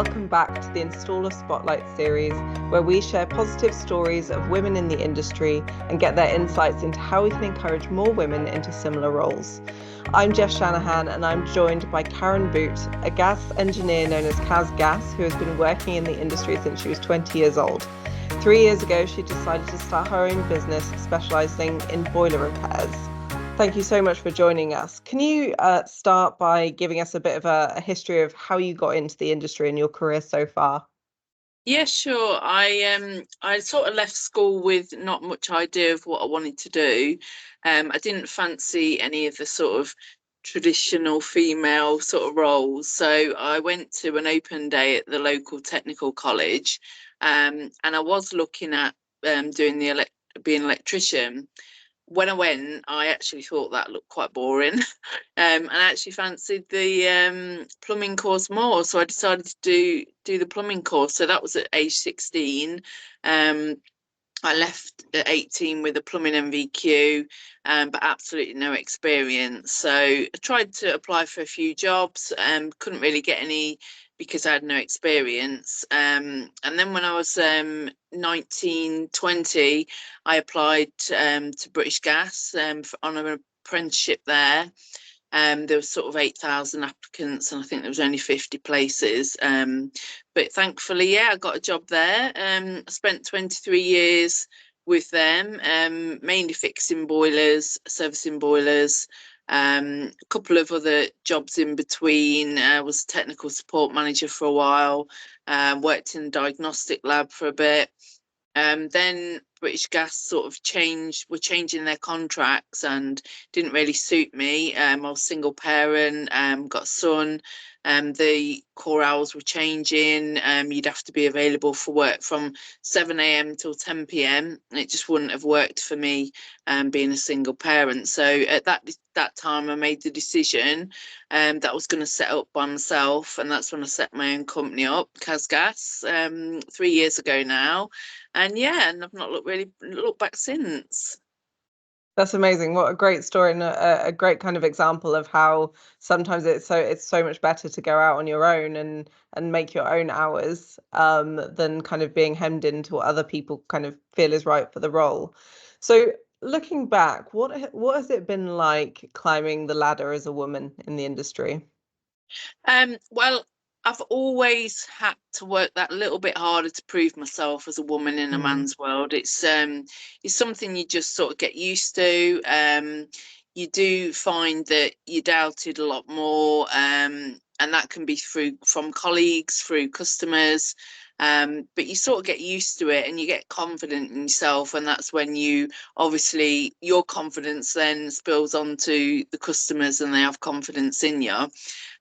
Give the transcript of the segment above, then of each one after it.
welcome back to the Installer Spotlight series, where we share positive stories of women in the industry and get their insights into how we can encourage more women into similar roles. I'm Jess Shanahan, and I'm joined by Karen Boot, a gas engineer known as Kaz Gas, who has been working in the industry since she was 20 years old. 3 years ago, she decided to start her own business specialising in boiler repairs. Thank you so much for joining us. Can you start by giving us a bit of a history of how you got into the industry and your career so far? Yeah, sure. I sort of left school with not much idea of what I wanted to do. I didn't fancy any of the sort of traditional female sort of roles. So I went to an open day at the local technical college, and I was looking at doing being an electrician. When I went, I actually thought that looked quite boring, and I actually fancied the plumbing course more. So I decided to do the plumbing course. So that was at age 16. Um, I left at 18 with a plumbing MVQ, but absolutely no experience. So I tried to apply for a few jobs, couldn't really get any because I had no experience. And then when I was 19, 20, I applied to British Gas on an apprenticeship there. There was sort of 8,000 applicants, and I think there was only 50 places. But thankfully, yeah, I got a job there. I spent 23 years with them, mainly fixing boilers, servicing boilers. A couple of other jobs in between. Was technical support manager for a while. Worked in the diagnostic lab for a bit. Then British Gas sort of were changing their contracts and didn't really suit me. I was single parent, got a son. The core hours were changing. You'd have to be available for work from 7 a.m. till 10 p.m. And it just wouldn't have worked for me, being a single parent. So at that time, I made the decision that I was going to set up by myself, and that's when I set my own company up, Kaz Gas, 3 years ago now. And yeah, and I've not looked back since. That's amazing. What a great story, and a great kind of example of how sometimes it's so much better to go out on your own and make your own hours than kind of being hemmed into what other people kind of feel is right for the role. So looking back, what has it been like climbing the ladder as a woman in the industry? Well, I've always had to work that little bit harder to prove myself as a woman in a man's world. It's something you just sort of get used to. You do find that you're doubted a lot more, and that can be from colleagues, through customers. But you sort of get used to it and you get confident in yourself, and that's when obviously your confidence then spills onto the customers and they have confidence in you.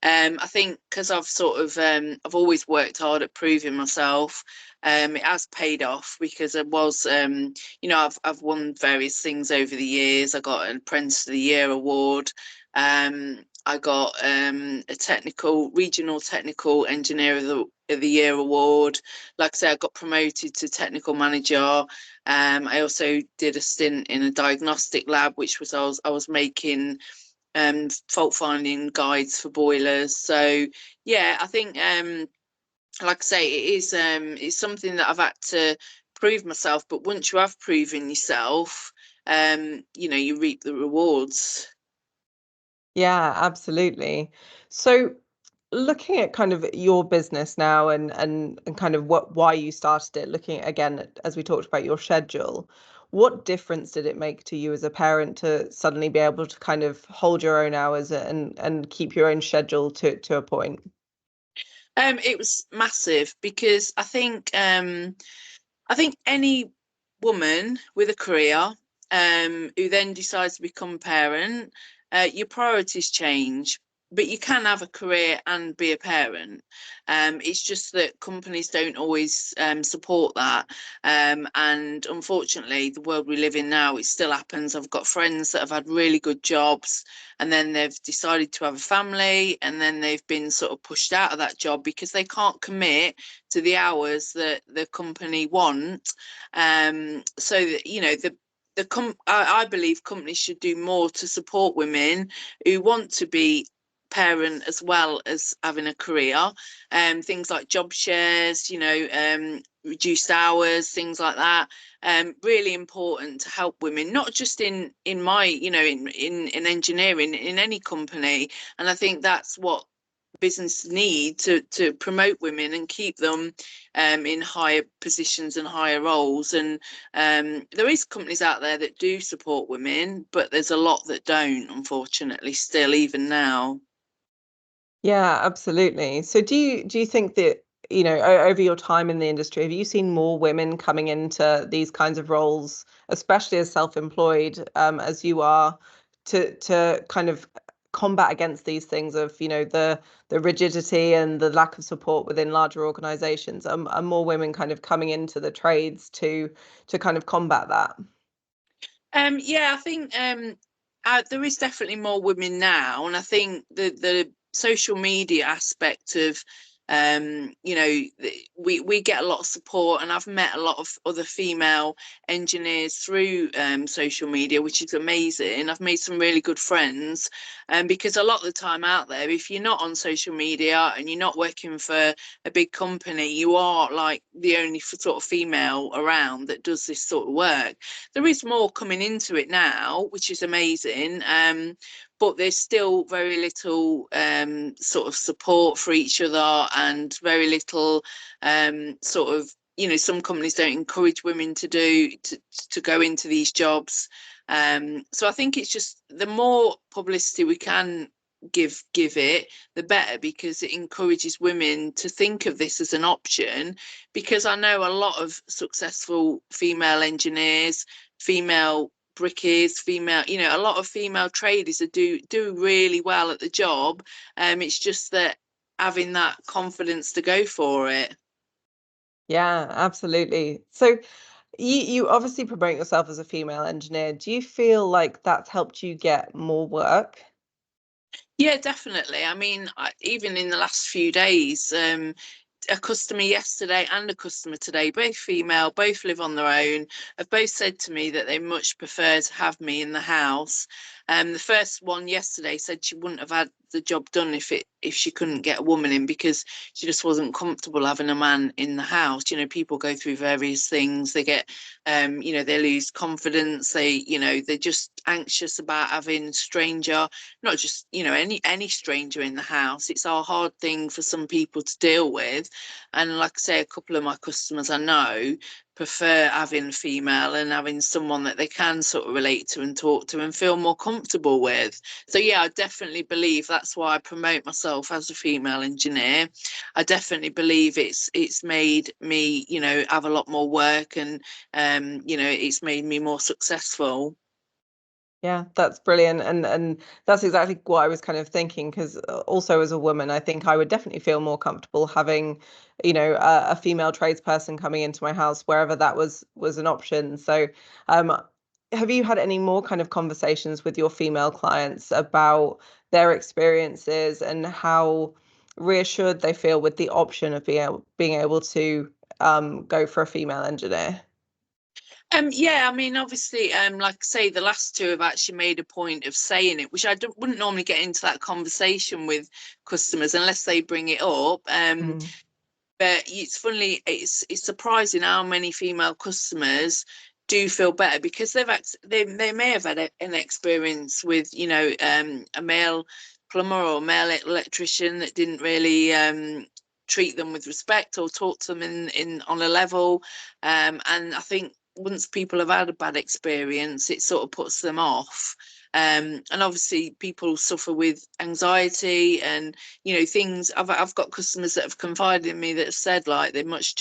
I think because I've always worked hard at proving myself. It has paid off because I was, I've won various things over the years. I got an Apprentice of the Year award. I got a regional technical engineer of the year award. Like I say, I got promoted to technical manager. I also did a stint in a diagnostic lab, which was I was making fault finding guides for boilers. So yeah, I think like I say, it's something that I've had to prove myself. But once you have proven yourself, you reap the rewards. Yeah, absolutely. So looking at kind of your business now and kind of why you started it, looking at, again, as we talked about your schedule, what difference did it make to you as a parent to suddenly be able to kind of hold your own hours and keep your own schedule to a point? It was massive because I think any woman with a career who then decides to become a parent, your priorities change. But you can have a career and be a parent. It's just that companies don't always support that. And unfortunately, the world we live in now, it still happens. I've got friends that have had really good jobs and then they've decided to have a family and then they've been sort of pushed out of that job because they can't commit to the hours that the company want. So that, I believe companies should do more to support women who want to be parent as well as having a career. Things like job shares, you know, reduced hours, things like that. Really important to help women, not just in my, you know, in engineering, in any company. And I think that's what business need to promote women and keep them in higher positions and higher roles. And there is companies out there that do support women, but there's a lot that don't, unfortunately, still, even now. Yeah, absolutely. So do you think that, you know, over your time in the industry, have you seen more women coming into these kinds of roles, especially as self-employed, as you are, to kind of combat against these things of, you know, the rigidity and the lack of support within larger organizations? Are more women kind of coming into the trades to kind of combat that? Yeah, I think there is definitely more women now, and I think the social media aspect of you know, we get a lot of support, and I've met a lot of other female engineers through social media, which is amazing. I've made some really good friends, because a lot of the time out there, if you're not on social media and you're not working for a big company, you are like the only sort of female around that does this sort of work. There is more coming into it now, which is amazing. But there's still very little sort of support for each other, and very little sort of, you know, some companies don't encourage women to go into these jobs. So I think it's just the more publicity we can give it, the better, because it encourages women to think of this as an option. Because I know a lot of successful female engineers, female brickies, female, you know, a lot of female traders that do really well at the job. It's just that having that confidence to go for it. Yeah, absolutely. So you obviously promote yourself as a female engineer. Do you feel like that's helped you get more work? Yeah, definitely. I mean, even in the last few days, a customer yesterday and a customer today, both female, both live on their own, have both said to me that they much prefer to have me in the house. The first one yesterday said she wouldn't have had the job done if she couldn't get a woman in, because she just wasn't comfortable having a man in the house. You know, people go through various things. They get, you know, they lose confidence. You know, they're just anxious about having a stranger, not just, you know, any stranger in the house. It's a hard thing for some people to deal with. And like I say, a couple of my customers I know prefer having a female and having someone that they can sort of relate to and talk to and feel more comfortable with. So yeah, I definitely believe that's why I promote myself as a female engineer. I definitely believe it's made me, you know, have a lot more work, and you know, it's made me more successful. Yeah, that's brilliant. And that's exactly what I was kind of thinking, because also as a woman, I think I would definitely feel more comfortable having, you know, a female tradesperson coming into my house wherever that was an option. So, um, have you had any more kind of conversations with your female clients about their experiences and how reassured they feel with the option of being able to go for a female engineer? Yeah, I mean, obviously, like I say, the last two have actually made a point of saying it, which wouldn't normally get into that conversation with customers unless they bring it up. Mm. But it's surprising how many female customers do feel better, because they may have had an experience with, you know, a male plumber or male electrician that didn't really treat them with respect or talk to them in on a level. And I think once people have had a bad experience, it sort of puts them off. And obviously people suffer with anxiety and, you know, things. I've got customers that have confided in me that have said like they much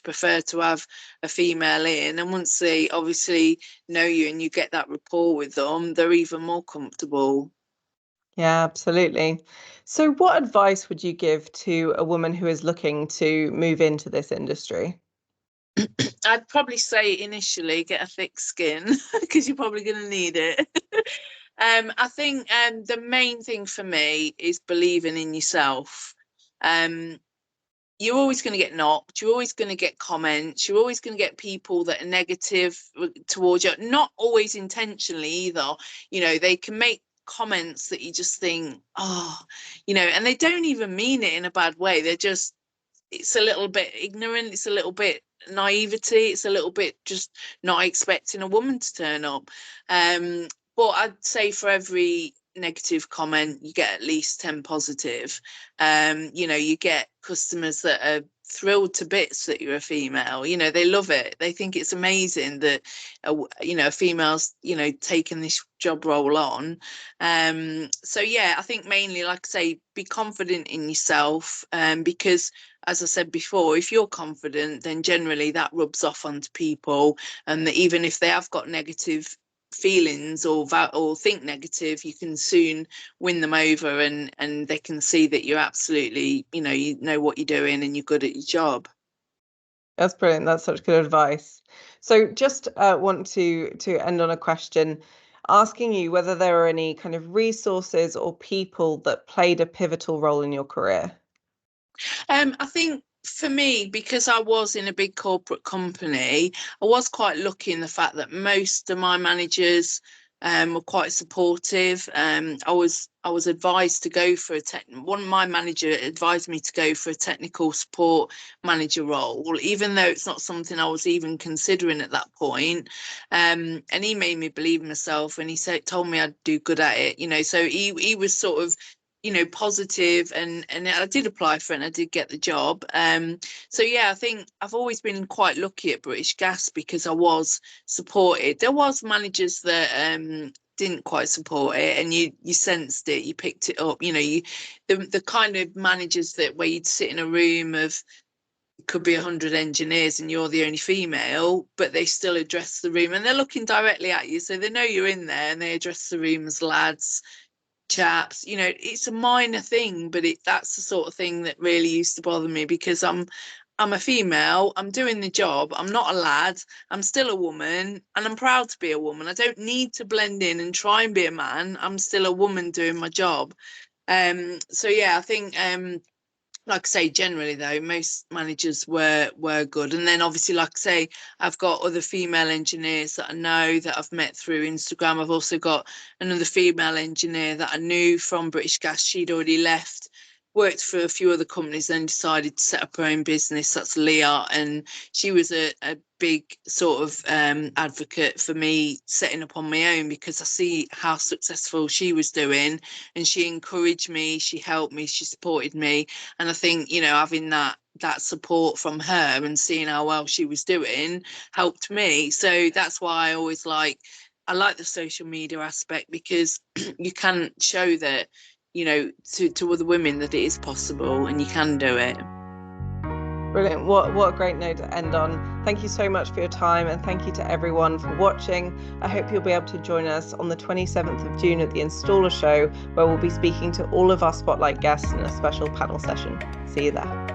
prefer to have a female in, and once they obviously know you and you get that rapport with them, they're even more comfortable. Yeah, absolutely. So, what advice would you give to a woman who is looking to move into this industry? I'd probably say initially get a thick skin because you're probably going to need it. I think the main thing for me is believing in yourself. Um, you're always going to get knocked, you're always going to get comments, you're always going to get people that are negative towards you, not always intentionally either. You know, they can make comments that you just think, oh, you know, and they don't even mean it in a bad way. They're just, it's a little bit ignorant, it's a little bit naivety, it's a little bit just not expecting a woman to turn up. But I'd say for every negative comment you get at least 10 positive. You know, you get customers that are thrilled to bits that you're a female. You know, they love it, they think it's amazing that you know, a female's, you know, taking this job role on. So yeah, I think mainly, like I say, be confident in yourself, because as I said before, if you're confident, then generally that rubs off onto people, and that even if they have got negative feelings or think negative, you can soon win them over, and they can see that you're absolutely, you know what you're doing and you're good at your job. That's brilliant. That's such good advice. So just want to end on a question asking you whether there are any kind of resources or people that played a pivotal role in your career. I think for me, because I was in a big corporate company, I was quite lucky in the fact that most of my managers were quite supportive. I was advised to go for one of my manager advised me to go for a technical support manager role, even though it's not something I was even considering at that point. And he made me believe in myself, and he told me I'd do good at it. You know, so he was sort of, you know, positive, and I did apply for it and I did get the job. So yeah, I think I've always been quite lucky at British Gas because I was supported. There was managers that didn't quite support it, and you sensed it, you picked it up. You know, the kind of managers that where you'd sit in a room of, could be 100 engineers and you're the only female, but they still address the room and they're looking directly at you, so they know you're in there, and they address the room as lads, chaps. You know, it's a minor thing, but that's the sort of thing that really used to bother me, because I'm a female, I'm doing the job, I'm not a lad, I'm still a woman, and I'm proud to be a woman. I don't need to blend in and try and be a man. I'm still a woman doing my job. So yeah, I think like I say, generally though, most managers were good. And then obviously, like I say, I've got other female engineers that I know that I've met through Instagram. I've also got another female engineer that I knew from British Gas. She'd already left, worked for a few other companies, then decided to set up her own business. That's Leah, and she was a big sort of advocate for me setting up on my own, because I see how successful she was doing, and she encouraged me, she helped me, she supported me. And I think, you know, having that support from her and seeing how well she was doing helped me. So that's why I like the social media aspect, because you can show that, you know, to other women that it is possible and you can do it. Brilliant. What a great note to end on. Thank you so much for your time, and thank you to everyone for watching. I hope you'll be able to join us on the 27th of June at the Installer Show, where we'll be speaking to all of our Spotlight guests in a special panel session. See you there.